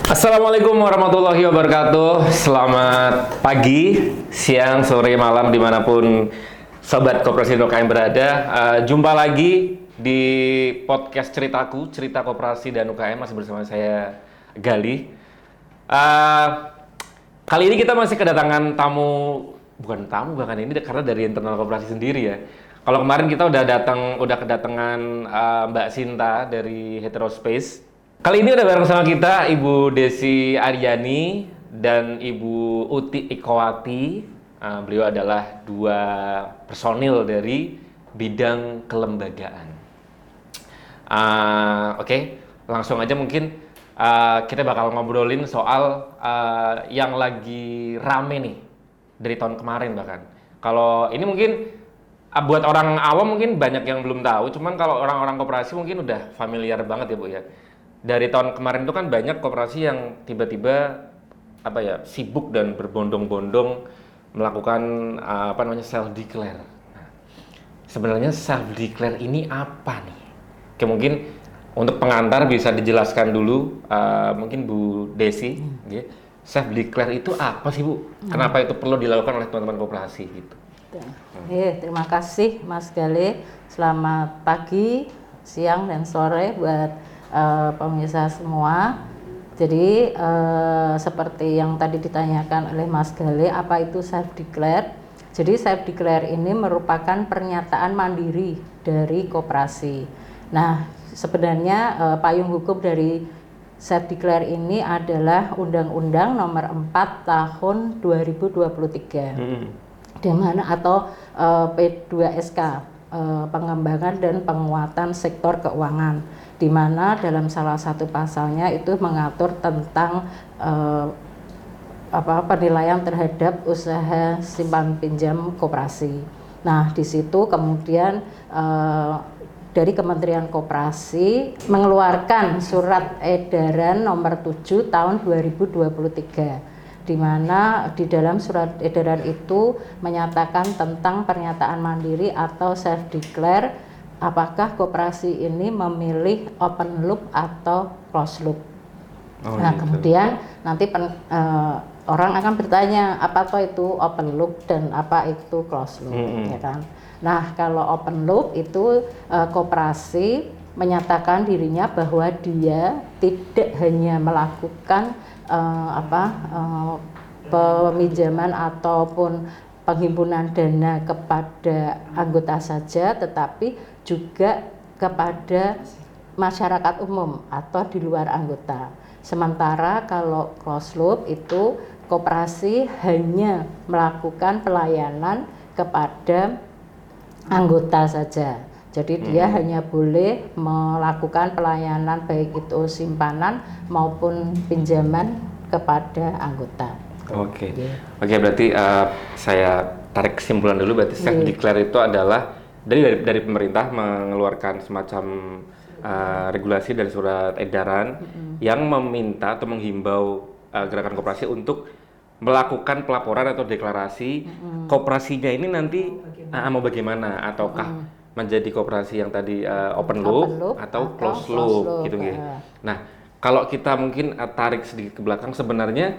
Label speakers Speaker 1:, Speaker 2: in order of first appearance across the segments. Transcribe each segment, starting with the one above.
Speaker 1: Assalamualaikum warahmatullahi wabarakatuh. Selamat pagi, siang, sore, malam dimanapun Sobat Koperasi UKM berada. Jumpa lagi di podcast ceritaku, cerita koperasi dan UKM, masih bersama saya Gali. Kali ini kita masih kedatangan tamu, bukan tamu bahkan ini karena dari internal koperasi sendiri ya. Kalau kemarin kita udah kedatangan Mbak Sinta dari Heterospace. Kali ini udah bareng sama kita Ibu Desi Aryani dan Ibu Uti Ikowati. Beliau adalah dua personil dari bidang kelembagaan. Oke, langsung aja mungkin kita bakal ngobrolin soal yang lagi rame nih dari tahun kemarin bahkan. Kalau ini mungkin buat orang awam mungkin banyak yang belum tahu, cuman kalau orang-orang koperasi mungkin udah familiar banget ya Bu ya. Dari tahun kemarin itu kan banyak koperasi yang tiba-tiba sibuk dan berbondong-bondong melakukan self declare. Nah, sebenarnya self declare ini apa nih? Oke, mungkin untuk pengantar bisa dijelaskan dulu mungkin Bu Desi, ya. Self declare itu apa sih Bu? Kenapa itu perlu dilakukan oleh teman-teman koperasi gitu?
Speaker 2: Terima kasih Mas Gale. Selamat pagi, siang dan sore buat pemirsa semua. Jadi seperti yang tadi ditanyakan oleh Mas Gale, apa itu self declare? Jadi self declare ini merupakan pernyataan mandiri dari koperasi. Nah, sebenarnya payung hukum dari self declare ini adalah Undang-Undang Nomor 4 Tahun 2023. Di mana atau P2SK, pengembangan dan penguatan sektor keuangan, di mana dalam salah satu pasalnya itu mengatur tentang penilaian terhadap usaha simpan pinjam koperasi. Nah, di situ kemudian dari Kementerian Koperasi mengeluarkan surat edaran nomor 7 tahun 2023, di mana di dalam surat edaran itu menyatakan tentang pernyataan mandiri atau self declare, apakah koperasi ini memilih open loop atau closed loop. Nah, gitu. Kemudian nanti orang akan bertanya apa itu open loop dan apa itu closed loop, ya kan? Nah, kalau open loop itu koperasi menyatakan dirinya bahwa dia tidak hanya melakukan peminjaman ataupun penghimpunan dana kepada anggota saja, tetapi juga kepada masyarakat umum atau di luar anggota. Sementara kalau closed loop itu koperasi hanya melakukan pelayanan kepada anggota saja. Jadi dia hanya boleh melakukan pelayanan baik itu simpanan maupun pinjaman kepada anggota.
Speaker 1: Oke, berarti saya tarik kesimpulan dulu, berarti self declare itu adalah dari pemerintah mengeluarkan semacam regulasi dari surat edaran yang meminta atau menghimbau gerakan koperasi untuk melakukan pelaporan atau deklarasi koperasinya ini nanti mau bagaimana, ataukah menjadi koperasi yang tadi open loop atau closed loop gitu ya. Nah, kalau kita mungkin tarik sedikit ke belakang, sebenarnya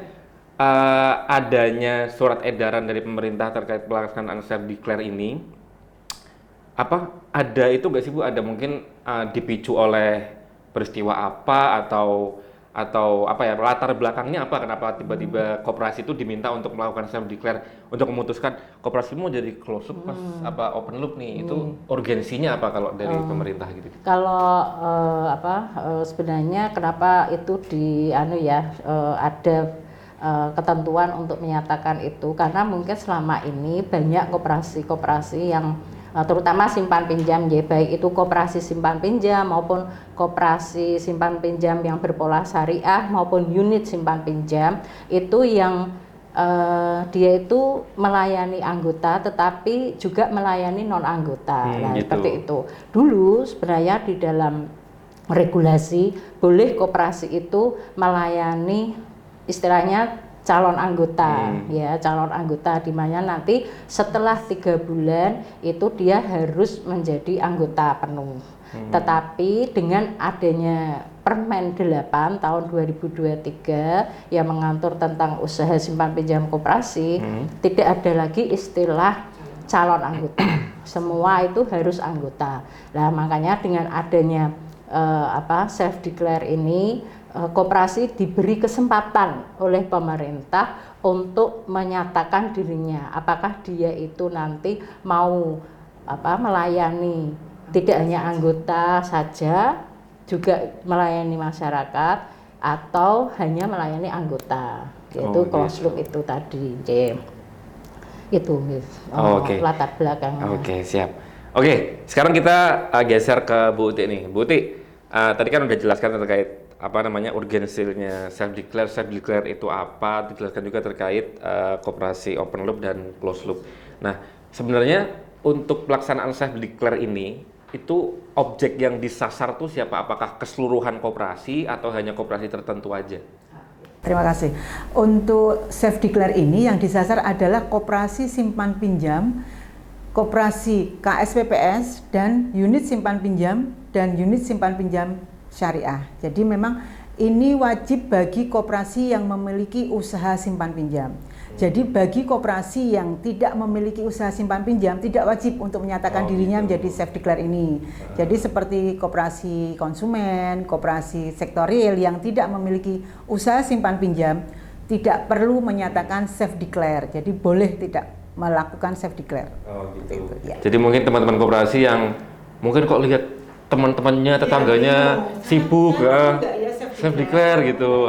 Speaker 1: adanya surat edaran dari pemerintah terkait pelaksanaan self declare ini, ada itu nggak sih Bu? Ada mungkin dipicu oleh peristiwa apa atau latar belakangnya apa? Kenapa tiba-tiba koperasi itu diminta untuk melakukan self declare untuk memutuskan koperasi mau jadi closed loop open loop nih? Itu urgensinya apa kalau dari pemerintah gitu?
Speaker 2: Kalau sebenarnya kenapa itu ada ketentuan untuk menyatakan itu, karena mungkin selama ini banyak koperasi-koperasi yang terutama simpan pinjam, ya, baik itu koperasi simpan pinjam maupun koperasi simpan pinjam yang berpola syariah maupun unit simpan pinjam, itu yang dia itu melayani anggota tetapi juga melayani non anggota. Gitu. Seperti itu. Dulu sebenarnya di dalam regulasi boleh koperasi itu melayani istilahnya calon anggota, calon anggota, di mana nanti setelah 3 bulan itu dia harus menjadi anggota penuh. Tetapi dengan adanya Permen 8 tahun 2023 yang mengatur tentang usaha simpan pinjam koperasi, tidak ada lagi istilah calon anggota. Semua itu harus anggota. Nah, makanya dengan adanya self declare ini, koperasi diberi kesempatan oleh pemerintah untuk menyatakan dirinya apakah dia itu nanti mau melayani tidak hanya anggota saja, juga melayani masyarakat atau hanya melayani anggota, yaitu closed loop itu tadi. Itu latar belakangnya.
Speaker 1: Oke, siap. Oke, sekarang kita geser ke Bu Uti nih. Bu Uti, tadi kan udah jelaskan terkait urgensinya self declare itu apa, dijelaskan juga terkait koperasi open loop dan closed loop. Nah, sebenarnya untuk pelaksanaan self declare ini itu objek yang disasar tuh siapa? Apakah keseluruhan koperasi atau hanya koperasi tertentu aja?
Speaker 3: Terima kasih. Untuk self declare ini yang disasar adalah koperasi simpan pinjam, koperasi KSPPS dan unit simpan pinjam dan unit simpan pinjam syariah. Jadi memang ini wajib bagi koperasi yang memiliki usaha simpan pinjam. Jadi bagi koperasi yang tidak memiliki usaha simpan pinjam tidak wajib untuk menyatakan dirinya menjadi self declare ini. Jadi seperti koperasi konsumen, koperasi sektor real yang tidak memiliki usaha simpan pinjam tidak perlu menyatakan self declare. Jadi boleh tidak melakukan self declare.
Speaker 1: Gitu. Ya. Jadi mungkin teman-teman koperasi yang mungkin kok lihat teman-temannya, tetangganya sibuk self declare gitu.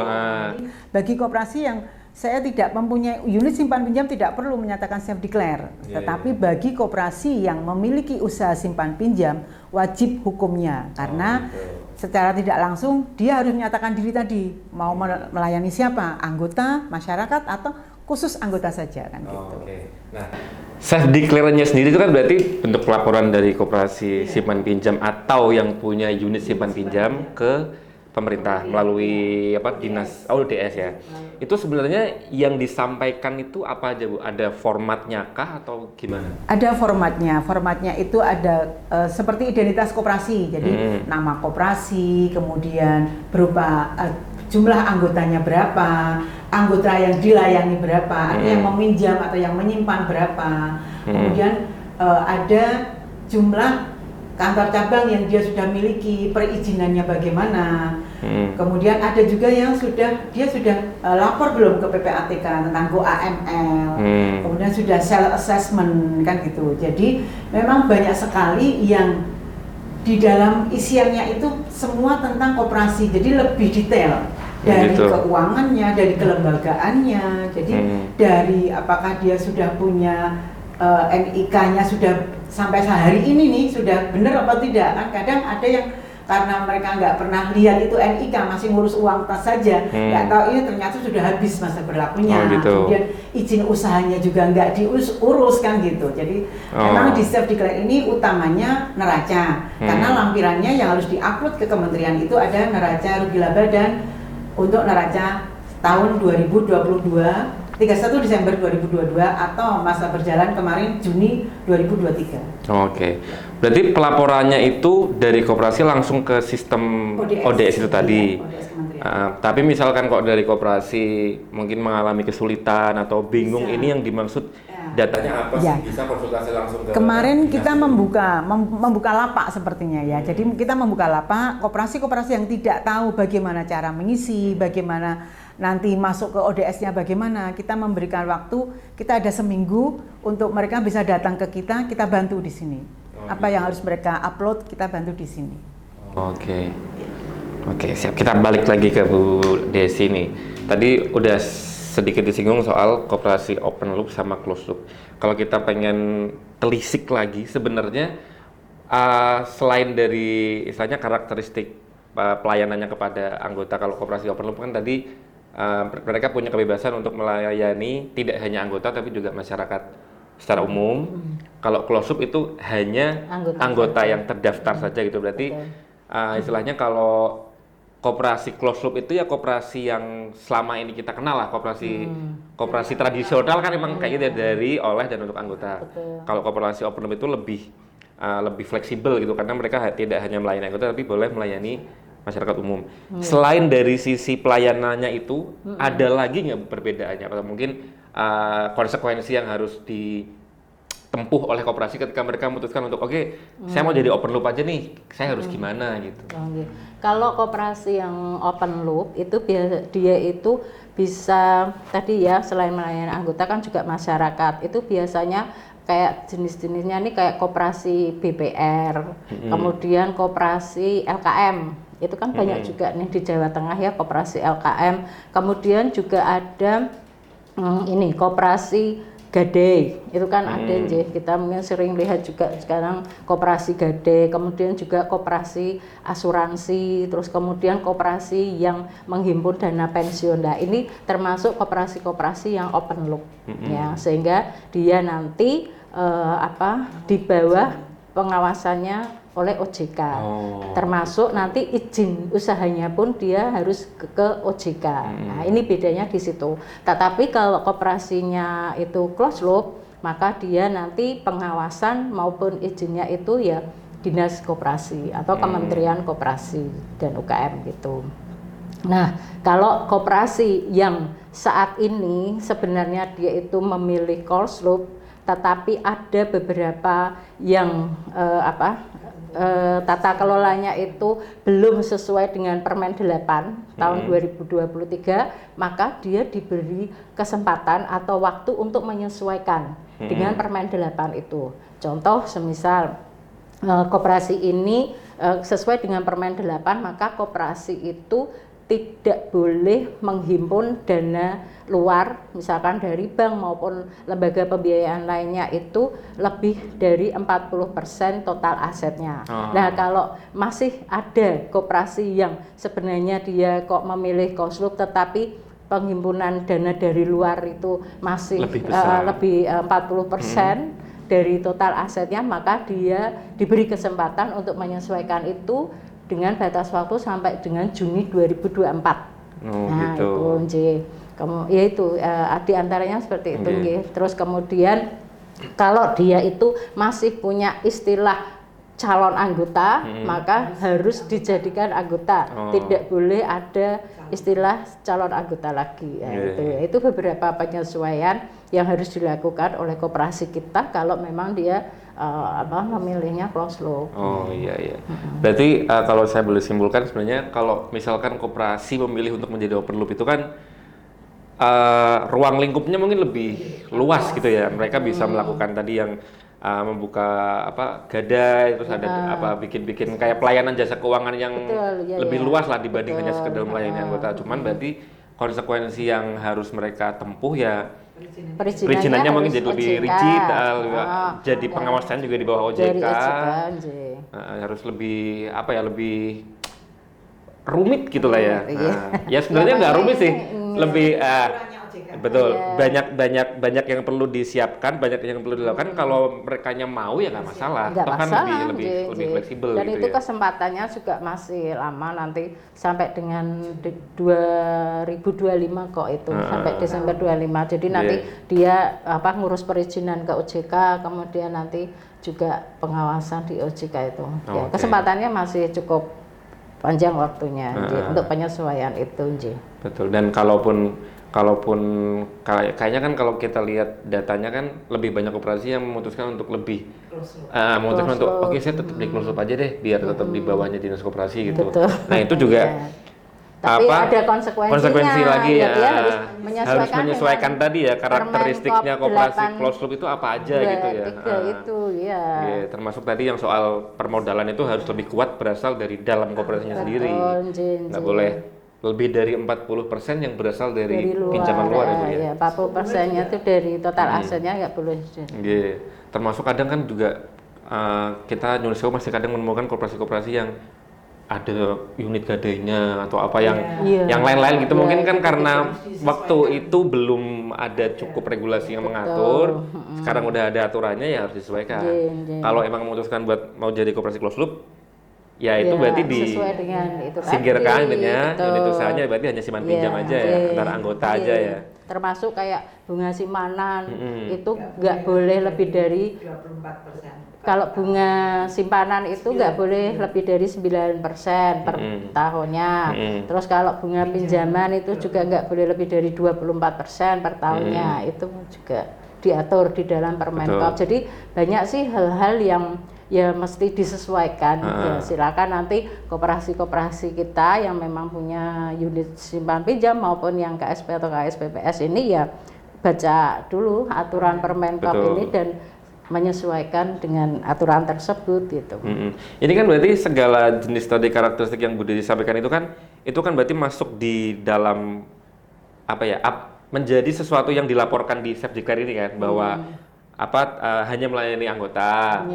Speaker 3: Bagi koperasi yang saya tidak mempunyai unit simpan pinjam tidak perlu menyatakan self declare, tetapi bagi koperasi yang memiliki usaha simpan pinjam wajib hukumnya karena secara tidak langsung dia harus menyatakan diri tadi mau melayani siapa, anggota, masyarakat atau khusus anggota saja kan gitu.
Speaker 1: Nah, self declare-nya sendiri itu kan berarti bentuk pelaporan dari koperasi simpan pinjam atau yang punya unit simpan pinjam ke pemerintah melalui dinas ODS ya. Itu sebenarnya yang disampaikan itu apa aja Bu? Ada formatnya kah atau gimana?
Speaker 3: Ada formatnya. Formatnya itu ada seperti identitas koperasi. Jadi nama koperasi, kemudian berupa jumlah anggotanya berapa, anggota yang dilayani berapa, ada yang meminjam atau yang menyimpan berapa. Kemudian ada jumlah kantor cabang yang dia sudah miliki, perizinannya bagaimana. Kemudian ada juga yang dia sudah lapor belum ke PPATK tentang Go AML. Kemudian sudah self assessment kan gitu. Jadi memang banyak sekali yang di dalam isiannya itu semua tentang koperasi. Jadi lebih detail dari keuangannya, dari kelembagaannya. Jadi dari apakah dia sudah punya NIK-nya sudah sampai sehari ini nih sudah benar apa tidak kan kadang ada yang karena mereka nggak pernah lihat itu NIK masih ngurus uang tas saja nggak tahu ini ternyata sudah habis masa berlakunya kemudian izin usahanya juga nggak diurus kan gitu jadi memang di self declare ini utamanya neraca karena lampirannya yang harus diupload ke kementerian itu ada neraca rugi laba dan untuk neraca tahun 2022 31 Desember 2022 atau masa berjalan kemarin Juni 2023.
Speaker 1: Oke. Berarti pelaporannya itu dari koperasi langsung ke sistem ODS itu tadi.
Speaker 3: ODS
Speaker 1: tapi misalkan kok dari koperasi mungkin mengalami kesulitan atau bingung ini yang dimaksud datanya apa sih? Bisa konsultasi langsung ke
Speaker 3: kemarin kita membuka lapak sepertinya ya. Jadi kita membuka lapak koperasi-koperasi yang tidak tahu bagaimana cara mengisi, bagaimana nanti masuk ke ODS-nya bagaimana, kita memberikan waktu, kita ada seminggu untuk mereka bisa datang ke kita bantu di sini. Apa yang harus mereka upload, kita bantu di sini.
Speaker 1: Oke, siap. Kita balik lagi ke Bu Desi nih. Tadi udah sedikit disinggung soal koperasi open loop sama closed loop. Kalau kita pengen telisik lagi, sebenarnya selain dari istilahnya karakteristik pelayanannya kepada anggota, kalau koperasi open loop kan tadi mereka punya kebebasan untuk melayani tidak hanya anggota tapi juga masyarakat secara umum. Kalau closed loop itu hanya anggota yang terdaftar saja gitu. Berarti istilahnya kalau koperasi closed loop itu ya koperasi yang selama ini kita kenal lah, koperasi tradisional kan memang kayaknya dari oleh dan untuk anggota. Kalau koperasi open loop itu lebih fleksibel gitu karena mereka tidak hanya melayani anggota tapi boleh melayani masyarakat umum. Selain dari sisi pelayanannya itu, ada lagi nggak perbedaannya? Atau mungkin konsekuensi yang harus ditempuh oleh koperasi ketika mereka memutuskan untuk oke, saya mau jadi open loop aja nih, saya harus gimana gitu?
Speaker 2: Oke. Kalau koperasi yang open loop itu dia itu bisa tadi ya, selain melayani anggota kan juga masyarakat. Itu biasanya kayak jenis-jenisnya nih kayak koperasi BPR, kemudian koperasi LKM. Itu kan banyak juga nih di Jawa Tengah ya, koperasi LKM. Kemudian juga ada ini koperasi Gadai, itu kan ada kita mungkin sering lihat juga sekarang koperasi Gadai, kemudian juga koperasi asuransi, terus kemudian koperasi yang menghimpun dana pensiun. Nah, ini termasuk koperasi-koperasi yang open loop ya, sehingga dia nanti di bawah pengawasannya oleh OJK. Termasuk nanti izin usahanya pun dia harus ke OJK. Nah, ini bedanya di situ. Tetapi kalau koperasinya itu closed loop, maka dia nanti pengawasan maupun izinnya itu ya Dinas Koperasi atau Kementerian Koperasi dan UKM gitu. Nah, kalau koperasi yang saat ini sebenarnya dia itu memilih closed loop, tetapi ada beberapa yang tata kelolanya itu belum sesuai dengan Permen 8 tahun 2023, maka dia diberi kesempatan atau waktu untuk menyesuaikan dengan Permen 8 itu. Contoh semisal koperasi ini sesuai dengan Permen 8, maka koperasi itu tidak boleh menghimpun dana luar, misalkan dari bank maupun lembaga pembiayaan lainnya itu lebih dari 40% total asetnya. Nah, kalau masih ada koperasi yang sebenarnya dia kok memilih closed loop tetapi penghimpunan dana dari luar itu masih lebih 40% dari total asetnya, maka dia diberi kesempatan untuk menyesuaikan itu dengan batas waktu sampai dengan Juni 2024. Nah, gitu. Itu ya itu di antaranya seperti itu. Terus kemudian kalau dia itu masih punya istilah calon anggota, maka harus dijadikan anggota. Tidak boleh ada istilah calon anggota lagi. Ya, itu beberapa penyesuaian yang harus dilakukan oleh koperasi kita kalau memang dia memilihnya closed loop.
Speaker 1: Oh iya. Berarti kalau saya boleh simpulkan sebenarnya kalau misalkan koperasi memilih untuk menjadi open loop itu kan ruang lingkupnya mungkin lebih luas gitu ya. Mereka bisa melakukan tadi yang membuka gadai, terus ada bikin kayak pelayanan jasa keuangan yang lebih luas lah dibanding hanya sekedar melayani anggota. Cuman berarti konsekuensi yang harus mereka tempuh ya perizinannya mungkin jadi lebih rigid, jadi pengawasan juga di bawah OJK, harus lebih lebih rumit gitulah ya. Ya sebenarnya nggak rumit sih, lebih betul, banyak yang perlu disiapkan, banyak yang perlu dilakukan. Kalau merekanya mau ya nggak masalah, toh kan lebih fleksibel.
Speaker 2: Dan itu kesempatannya juga masih lama, nanti sampai dengan 2025 kok itu, sampai Desember 25. Jadi nanti dia ngurus perizinan ke OJK, kemudian nanti juga pengawasan di OJK itu. Ya, kesempatannya masih cukup panjang waktunya untuk penyesuaian itu.
Speaker 1: Betul. Dan kalaupun kayaknya kan kalau kita lihat datanya kan lebih banyak koperasi yang memutuskan untuk lebih memutuskan untuk oke, saya tetap di close loop aja deh biar tetap di bawahnya dinas koperasi gitu.
Speaker 2: Betul.
Speaker 1: Nah itu juga
Speaker 2: tapi ada konsekuensi
Speaker 1: lagi ya,
Speaker 2: dia
Speaker 1: harus menyesuaikan tadi ya karakteristiknya koperasi close loop itu apa aja gitu ya.
Speaker 2: Itu ya.
Speaker 1: Termasuk tadi yang soal permodalan itu harus lebih kuat berasal dari dalam koperasinya sendiri. Nggak boleh lebih dari 40% yang berasal dari pinjaman luar itu ya.
Speaker 2: 40%-nya itu dari total asetnya nggak boleh.
Speaker 1: Termasuk kadang kan juga kita Indonesia masih kadang menemukan koperasi-koperasi yang ada unit gadainya atau apa yang lain-lain gitu. Mungkin kan karena waktu itu belum ada cukup regulasi yang mengatur. Sekarang udah ada aturannya ya harus disesuaikan. Kalau emang memutuskan buat mau jadi koperasi closed loop, ya itu berarti
Speaker 2: sesuai dengan itu
Speaker 1: disingkirkan dengan unit usahanya, berarti hanya simpan pinjam aja ya, antara anggota aja ya.
Speaker 2: termasuk kayak bunga simpanan itu nggak boleh lebih dari
Speaker 3: 24%.
Speaker 2: kalau bunga simpanan itu nggak boleh lebih dari 9% per tahunnya. Terus kalau bunga pinjaman itu juga nggak boleh lebih dari 24% per tahunnya. Itu juga diatur di dalam Permenkop. Jadi banyak sih hal-hal yang ya mesti disesuaikan. Ya, silakan nanti koperasi-koperasi kita yang memang punya unit simpan pinjam maupun yang KSP atau KSPPS ini ya baca dulu aturan Permenkop ini dan menyesuaikan dengan aturan tersebut gitu.
Speaker 1: Ini kan berarti segala jenis tadi karakteristik yang Bu Desi sampaikan itu kan berarti masuk di dalam apa ya? Menjadi sesuatu yang dilaporkan di Self Declare ini kan bahwa hanya melayani anggota,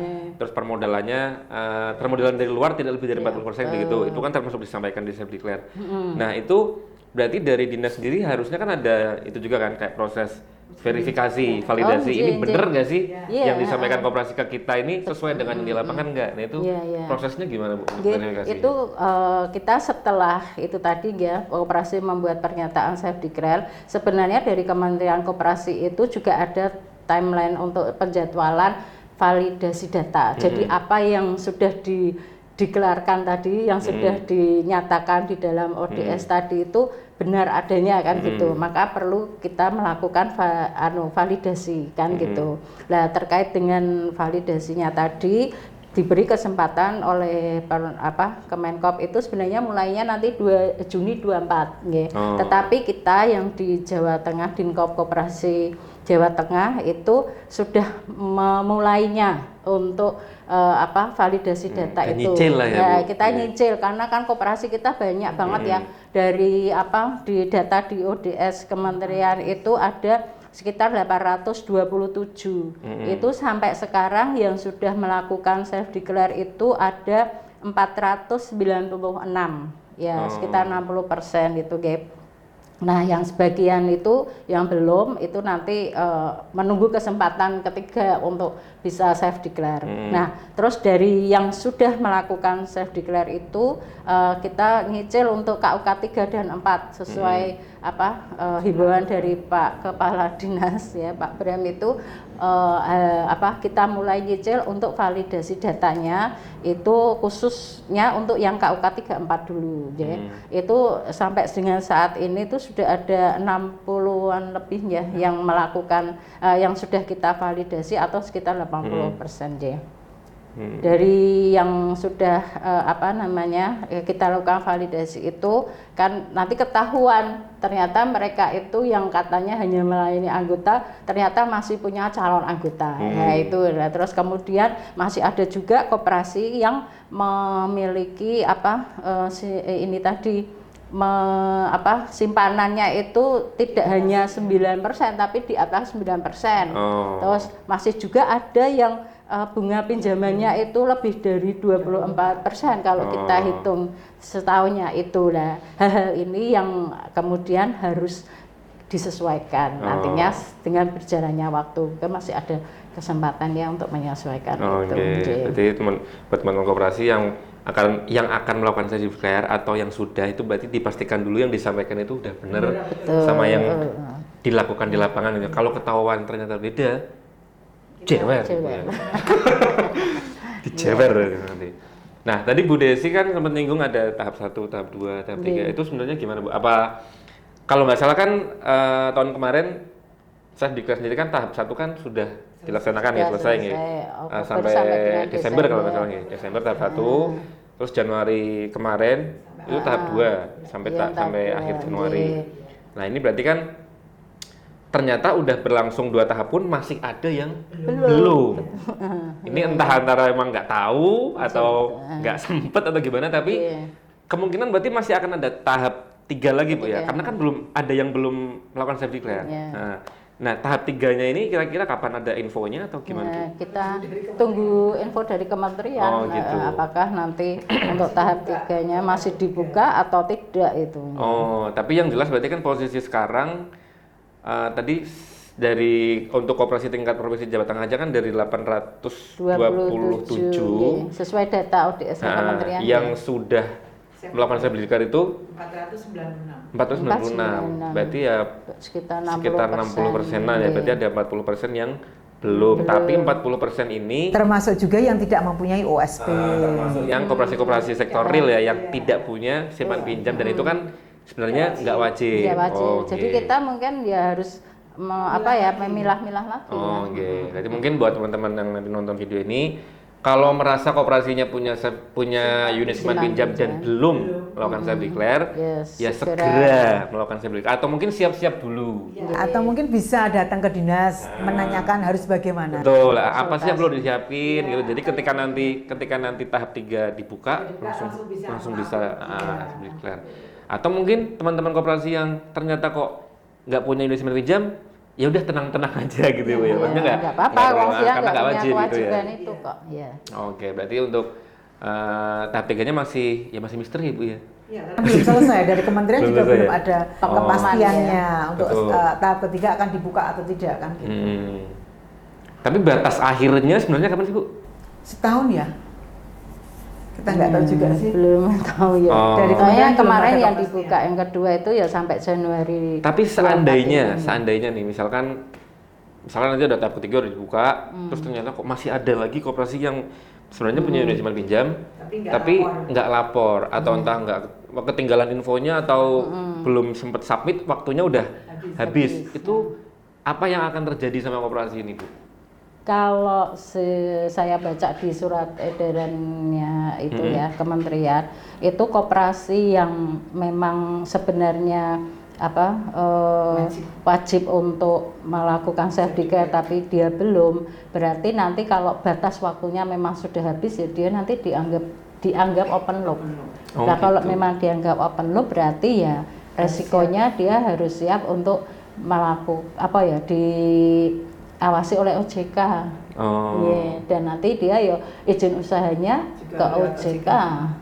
Speaker 1: terus permodalan dari luar tidak lebih dari 40% begitu. Itu kan termasuk disampaikan di Self Declare. Nah, itu berarti dari dinas sendiri harusnya kan ada itu juga kan kayak proses verifikasi, validasi. Ini bener nggak sih yang disampaikan koperasi ke kita ini sesuai dengan yang di lapangan nggak? Nah, itu prosesnya gimana Bu? Verifikasi.
Speaker 2: Itu kita setelah itu tadi ya koperasi membuat pernyataan Self Declare, sebenarnya dari Kementerian Koperasi itu juga ada timeline untuk penjadwalan validasi data. Jadi apa yang sudah dikelarkan tadi, yang sudah dinyatakan di dalam ODS tadi itu benar adanya kan gitu. Maka perlu kita melakukan validasi kan gitu. Nah, terkait dengan validasinya tadi diberi kesempatan oleh Kemenkop itu sebenarnya mulainya nanti 2 Juni 24 nggih. Tetapi kita yang di Jawa Tengah Dinkop Koperasi Jawa Tengah itu sudah memulainya untuk validasi data itu.
Speaker 1: Nyicil lah ya, Bu.
Speaker 2: Kita nyicil karena kan koperasi kita banyak banget ya dari di data di ODS Kementerian itu ada sekitar 827. Itu sampai sekarang yang sudah melakukan self declare itu ada 496 ya, sekitar 60% itu gap. Nah, yang sebagian itu yang belum itu nanti menunggu kesempatan ketiga untuk bisa self declare. Nah, terus dari yang sudah melakukan self declare itu kita nyicil untuk KUK 3 dan 4 sesuai himbauan dari Pak Kepala Dinas ya Pak Bram itu kita mulai nyicil untuk validasi datanya itu khususnya untuk yang KUK 3 4 dulu ya. Itu sampai dengan saat ini tuh sudah ada 60-an lebih ya yang melakukan yang sudah kita validasi atau sekitar 80% ya. Dari yang sudah kita lakukan validasi itu kan nanti ketahuan ternyata mereka itu yang katanya hanya melayani anggota ternyata masih punya calon anggota. Nah itu terus kemudian masih ada juga koperasi yang memiliki simpanannya itu tidak hanya 9% tapi di atas 9%. Terus masih juga ada yang bunga pinjamannya itu lebih dari 24% kalau kita hitung setahunnya itu. Nah, hal-hal ini yang kemudian harus disesuaikan nantinya dengan berjalannya waktu. Kan masih ada kesempatan ya untuk menyesuaikan itu.
Speaker 1: Jadi teman-teman koperasi yang akan melakukan self declare atau yang sudah itu berarti dipastikan dulu yang disampaikan itu udah benar sama yang dilakukan di lapangan. Kalau ketahuan ternyata beda, jewer. Dijewer nanti. Nah, tadi Bu Desi kan sempat nyinggung ada tahap 1, tahap 2, tahap 3. Itu sebenarnya gimana, Bu? Apa kalau nggak salah kan tahun kemarin self declare sendiri kan tahap 1 kan sudah dilaksanakan ya, selesai nih. Sampai Desember kalau nggak salah nih. Desember tahap 1. Terus Januari kemarin itu tahap 2 sampai akhir Januari. Nah, ini berarti kan ternyata udah berlangsung 2 tahap pun masih ada yang belum. Ini entah antara emang nggak tahu atau nggak sempet atau gimana, tapi kemungkinan berarti masih akan ada tahap 3 lagi Bu ya, karena kan belum ada yang belum melakukan self declare. Nah, tahap 3-nya ini kira-kira kapan ada infonya atau gimana?
Speaker 2: Kita tunggu info dari kementerian apakah nanti untuk tahap 3-nya masih dibuka atau tidak itu.
Speaker 1: Tapi yang jelas berarti kan posisi sekarang tadi dari untuk koperasi tingkat provinsi Jawa Tengah aja kan dari 827
Speaker 2: sesuai data ODS kementerian
Speaker 1: yang sudah melakukan self declare itu
Speaker 3: 496.
Speaker 1: 496. Berarti ya
Speaker 2: sekitar
Speaker 1: sekitar 60%-an ya. Berarti ada 40% yang belum. Tapi 40% ini
Speaker 3: Termasuk juga yang tidak mempunyai OSP.
Speaker 1: termasuk yang koperasi-koperasi sektor real ya, yang tidak punya simpan pinjam, dan itu kan sebenarnya nggak wajib.
Speaker 2: Tidak wajib.
Speaker 1: Oh,
Speaker 2: Jadi
Speaker 1: oke.
Speaker 2: kita mungkin ya harus memilah-milah lagi.
Speaker 1: Oh, oke. Jadi mungkin buat teman-teman yang nanti nonton video ini, kalau merasa koperasinya punya unit simpan pinjam dan belum melakukan self declare,
Speaker 2: Yes,
Speaker 1: ya
Speaker 2: segera.
Speaker 1: segera melakukan self declare, atau mungkin siap-siap dulu.
Speaker 3: Atau mungkin bisa datang ke dinas menanyakan harus bagaimana.
Speaker 1: Betul, apa sih yang perlu disiapin gitu. Jadi ketika nanti tahap 3 dibuka, langsung bisa self declare. Atau mungkin teman-teman koperasi yang ternyata kok nggak punya unit simpan pinjam, ya udah tenang-tenang aja gitu ya, Bu, ya. Maksudnya
Speaker 2: nggak apa-apa, wong dia
Speaker 1: karena
Speaker 2: nggak
Speaker 1: nggak
Speaker 2: punya
Speaker 1: wajib gitu ya.
Speaker 2: kewajiban itu kok. Ya.
Speaker 1: Oke, berarti untuk tahap 3-nya masih misteri, Bu, ya.
Speaker 3: Belum selesai, dari kementerian
Speaker 1: Belum
Speaker 3: juga
Speaker 1: selesai
Speaker 3: belum
Speaker 1: ya?
Speaker 3: ada
Speaker 1: Oh.
Speaker 3: kepastiannya untuk
Speaker 1: Betul.
Speaker 3: tahap ketiga akan dibuka atau tidak kan gitu.
Speaker 1: Tapi batas akhirnya sebenarnya kapan sih, Bu?
Speaker 3: Setahun ya? Kita nggak tahu juga sih.
Speaker 2: Belum tahu ya.
Speaker 1: Oh.
Speaker 3: Dari
Speaker 2: Pokoknya
Speaker 3: kementerian belum
Speaker 2: kemarin
Speaker 3: ada
Speaker 2: yang
Speaker 3: kepastian.
Speaker 2: dibuka yang kedua itu ya sampai Januari.
Speaker 1: Tapi
Speaker 2: 24 ini.
Speaker 1: seandainya nih, misalkan nanti udah tahap ketiga udah dibuka, terus ternyata kok masih ada lagi koperasi yang sebenarnya punya unit simpan pinjam, tapi nggak lapor, atau entah nggak ketinggalan infonya, atau belum sempat submit, waktunya udah habis. Itu apa yang akan terjadi sama koperasi ini, Bu?
Speaker 2: Kalau saya baca di surat edarannya itu ya kementerian, itu koperasi yang memang sebenarnya wajib untuk melakukan self declare tapi dia belum, berarti nanti kalau batas waktunya memang sudah habis ya dia nanti dianggap open loop.
Speaker 1: Oh,
Speaker 2: Nah kalau
Speaker 1: gitu.
Speaker 2: memang dianggap open loop berarti ya resikonya dia harus siap untuk diawasi oleh OJK.
Speaker 1: Oh.
Speaker 2: Iya, dan nanti dia ya izin usahanya
Speaker 3: Juga
Speaker 2: ke
Speaker 3: lewat
Speaker 2: OJK.
Speaker 3: OJK.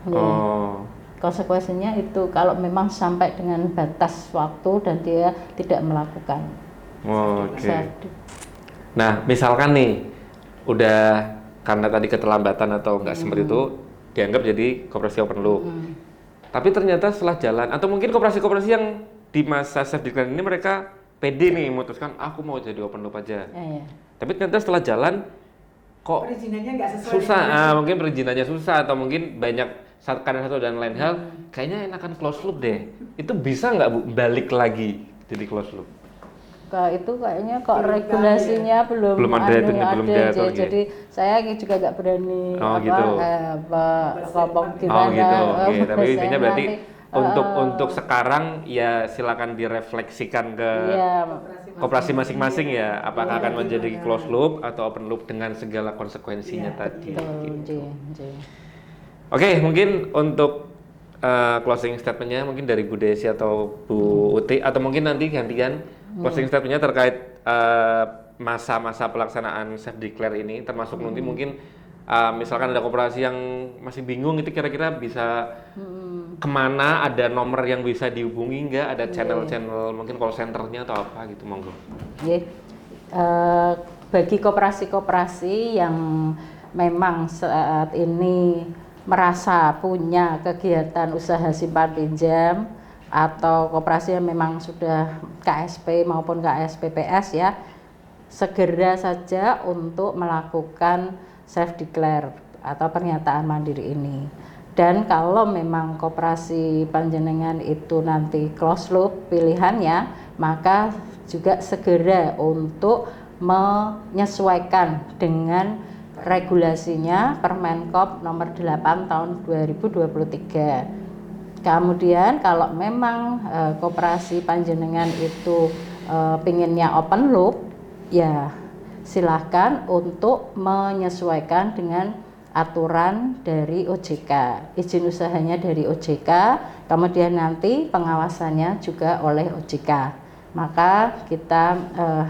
Speaker 2: Iya.
Speaker 1: Oh.
Speaker 2: Konsekuensinya itu kalau memang sampai dengan batas waktu dan dia tidak melakukan.
Speaker 1: Oke.
Speaker 2: Jadi,
Speaker 1: Nah, misalkan nih udah karena tadi keterlambatan atau nggak seperti itu dianggap jadi koperasi open loop. Tapi ternyata setelah jalan, atau mungkin koperasi-koperasi yang di masa self declare ini mereka pede nih memutuskan aku mau jadi open loop aja.
Speaker 2: ya.
Speaker 1: Tapi ternyata setelah jalan kok
Speaker 3: Perizinannya nggak sesuai.
Speaker 1: susah,
Speaker 3: dengan-
Speaker 1: mungkin perizinannya susah, atau mungkin banyak karena satu dan lain hal, kayaknya enakan close loop deh. Itu bisa nggak, Bu, balik lagi jadi close loop?
Speaker 2: Kalau itu kayaknya kok
Speaker 3: Belum
Speaker 2: regulasinya belum
Speaker 1: ada, itu belum diatur, ya?
Speaker 2: jadi saya juga nggak berani
Speaker 1: Oh, gitu.
Speaker 2: ngomong
Speaker 1: Oh
Speaker 2: gimana.
Speaker 1: gitu, oke. Tapi
Speaker 2: Saya
Speaker 1: intinya berarti
Speaker 2: nanti,
Speaker 1: untuk sekarang ya silakan direfleksikan ke
Speaker 2: iya,
Speaker 1: koperasi masing-masing ya, apakah akan menjadi closed loop atau open loop dengan segala konsekuensinya tadi.
Speaker 2: betul,
Speaker 1: Gitu.
Speaker 2: Ji.
Speaker 1: Oke, mungkin untuk closing statementnya mungkin dari Bu Desi atau Bu Uti, atau mungkin nanti gantian closing statementnya terkait masa-masa pelaksanaan self declare ini, termasuk nanti mungkin misalkan ada koperasi yang masih bingung itu kira-kira bisa kemana, ada nomor yang bisa dihubungi nggak, ada channel-channel mungkin call centernya atau apa gitu, monggo.
Speaker 2: Nggih. Bagi koperasi-koperasi yang memang saat ini merasa punya kegiatan usaha simpan pinjam atau koperasi yang memang sudah KSP maupun KSPPS ya, segera saja untuk melakukan self declare atau pernyataan mandiri ini. Dan kalau memang koperasi panjenengan itu nanti closed loop pilihannya, maka juga segera untuk menyesuaikan dengan regulasinya Permenkop nomor 8 tahun 2023. Kemudian kalau memang koperasi panjenengan itu pinginnya open loop, ya silahkan untuk menyesuaikan dengan aturan dari OJK, izin usahanya dari OJK, kemudian nanti pengawasannya juga oleh OJK. Maka kita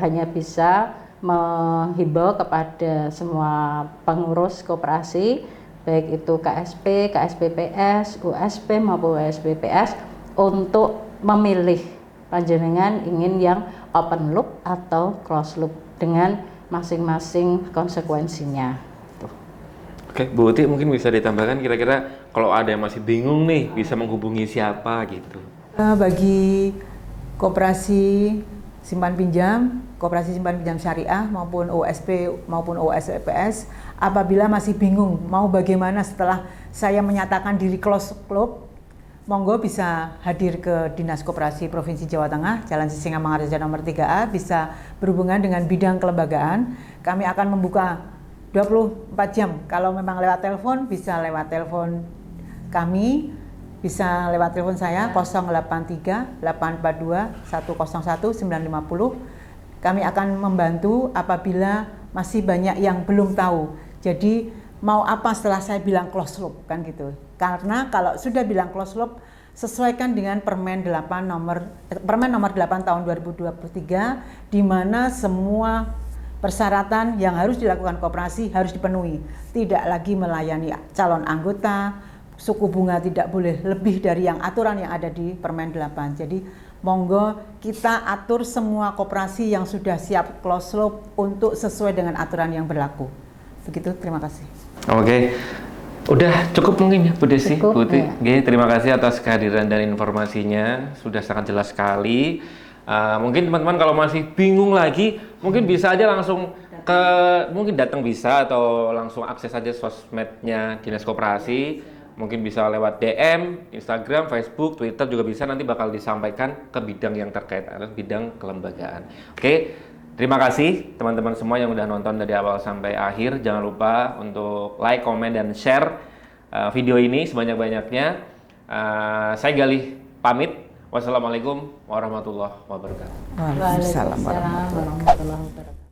Speaker 2: hanya bisa menghimbau kepada semua pengurus koperasi, baik itu KSP, KSPPS, USP maupun USPPS, untuk memilih panjenengan ingin yang open loop atau closed loop dengan masing-masing konsekuensinya.
Speaker 1: Oke, Bu Uti mungkin bisa ditambahkan kira-kira kalau ada yang masih bingung nih bisa menghubungi siapa gitu.
Speaker 3: Bagi koperasi simpan pinjam, koperasi simpan pinjam syariah maupun OSP maupun OSPS, apabila masih bingung mau bagaimana setelah saya menyatakan diri close club, monggo bisa hadir ke Dinas Koperasi Provinsi Jawa Tengah, Jalan Sisingamangaraja nomor 3A, bisa berhubungan dengan bidang kelembagaan. Kami akan membuka 24 jam. Kalau memang lewat telepon, bisa lewat telepon kami, bisa lewat telepon saya 083 842 101 950. Kami akan membantu apabila masih banyak yang belum tahu. Jadi mau apa setelah saya bilang close loop kan gitu. Karena kalau sudah bilang close loop, sesuaikan dengan Permen nomor 8 tahun 2023 di mana semua persyaratan yang harus dilakukan koperasi harus dipenuhi. Tidak lagi melayani calon anggota, suku bunga tidak boleh lebih dari yang aturan yang ada di Permen 8. Jadi monggo kita atur semua koperasi yang sudah siap close loop untuk sesuai dengan aturan yang berlaku. Begitu, terima kasih.
Speaker 1: Oke. Udah cukup mungkin ya Bu Desi,
Speaker 2: Cukup,
Speaker 1: Putih.
Speaker 2: ya.
Speaker 1: Oke, terima kasih atas kehadiran dan informasinya, sudah sangat jelas sekali. Mungkin teman-teman kalau masih bingung lagi, mungkin bisa aja langsung mungkin datang bisa atau langsung akses aja sosmednya Dinas Koperasi. Mungkin bisa lewat DM, Instagram, Facebook, Twitter juga bisa, nanti bakal disampaikan ke bidang yang terkait, atau bidang kelembagaan. Oke, terima kasih teman-teman semua yang udah nonton dari awal sampai akhir. Jangan lupa untuk like, komen, dan share video ini sebanyak-banyaknya. Saya Galih pamit. Wassalamualaikum warahmatullahi wabarakatuh.
Speaker 3: Waalaikumsalam
Speaker 2: Waalaikumsalam warahmatullahi wabarakatuh.